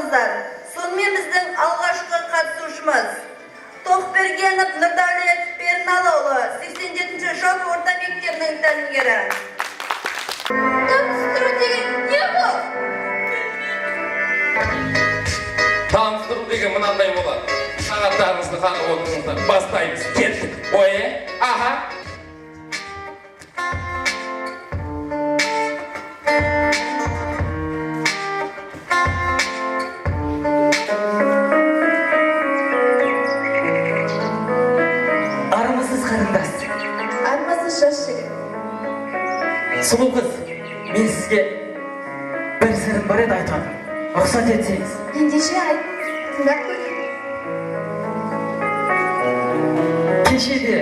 болыңыздар. Сонымен біздің алғашқы қатысушымыз Тоқбергенов Нұрдәулет Перналы-ұлы, 87-ші ШОК орта мектебінің тәлімгері. Таныстыру деген не бұл? Таныстыру деген мынандай болады. Сағаттарыңызды қанып отырыңыздар. Бастаймыз. Кеттік. Ойы? Аха. Армысыз қарындас. Армысыз жас жігіт. Сұлу қыз, мен сізге бір сырым бар еді айтамын. Рұқсат етсеңіз. Ендеше айт, тыңдап көрейін. Кеше де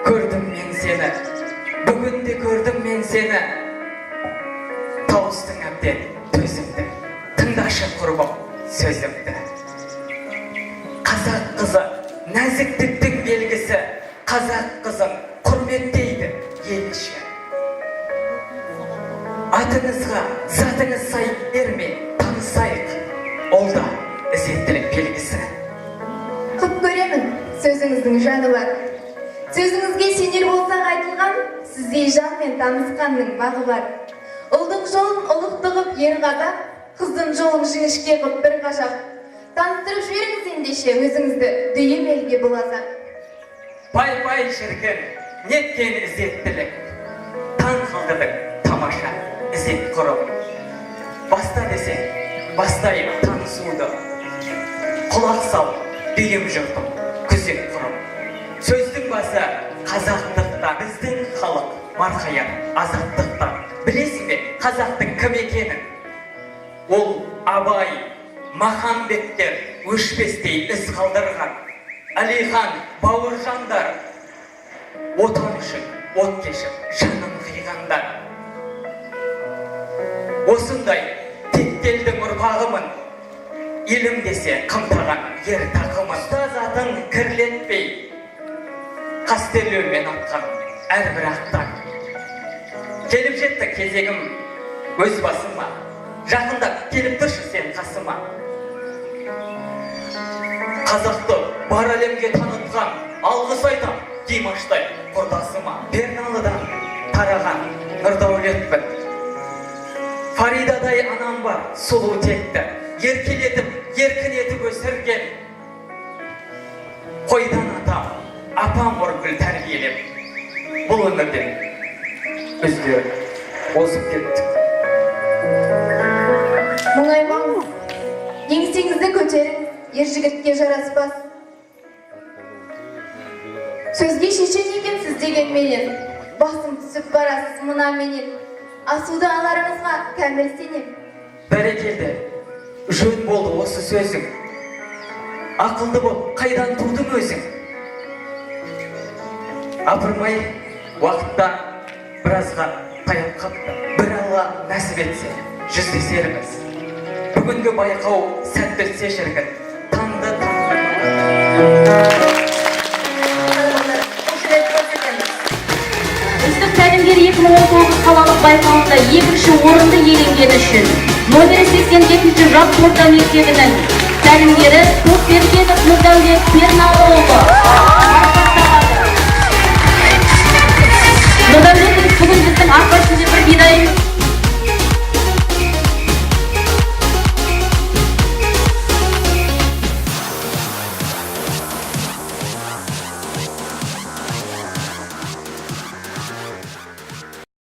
көрдім мен сені, бүгін де көрдім мен сені. Тауыстың әбден төзімді, тыңдашы құрбым сөзімді. Қазақ қызы нәзіктіктің белгісі, қазақ қызын құрметтейді елші. Атыңызға затыңыз сай берме, танысайық, ол да ізеттілік белгісі. Құп көремін, сөзіңіздің жаны бар. Сөзіңізге сенер болсақ айтылған, сіздей жанмен танысқанның бағы бар. Ұлдың жолын ұлықты ғып ер қазақ, қыздың жолын жіңішке ғып бір ғажап. Таныстырып жіберіңіз ендеше өзіңізді дүйім елге бұлазақ. Пай-пай шіркін, неткен ізеттілік, таң қалдырдың тамаша ізет құрым. Баста десең, бастайын танысуды, құлақ сал, дүйім жұртым, күзет құрым. Сөздің басы қазақтықта, біздің халық марқаян азаттықта. Білесің бе қазақтың кім екенін? Ол Абай, Махамбеттер өшпестей із қалдырған. Әлихан, Бауыржандар, отан үшін от кешіп, жанын қиғандар. Осындай тектелдің ұрпағымын, елім десе қымтаған ер тақымын. Ұстаз атын кірлетпей, қастерлеумен атқан әрбір ақтан. Келіп жетті кезегім өз басыма, жақындап келіп тұршы сен қасыма. Қазақты бар әлемге танытқан, алғыс айтам Димаштай құрдасыма. Перналыдан тараған Нұрдәулетпін, Фаридадай анам бар сұлу текті, еркелетіп, еркінетіп өсірген. Қойдан атам, апам ұргүл тәрбиелеп, бұл өмірден біздер озып кеттік. Мұңаймаңыз, еңсеңізді көтеріңіз, ер жігітке жараспас. Сөзге шешен екенсіз деген менен, басым түсіп барасыз мұна менен. Асуды аларыңызға кәміл сенем. Бәрекелді, жөн болды осы сөзің. Ақылды боп қайдан тудың өзің? Апырмай уақытта біразға таяп қапты. Бір Алла нәсіп етсе, жүздесерміз. Бүгінгі байқау сәтті өтсе шіркін, таңды Үздік тәлімгер 2019 қалалық байқауында екінші орынды иеленгені үшін номері 87-ші жас орта мектебінің тәлімгері Тоқбергенов Нұрдәулет Перналы-ұлы. Нұрдәулетов бүгін біздің арқа ішінде бір бидайымыз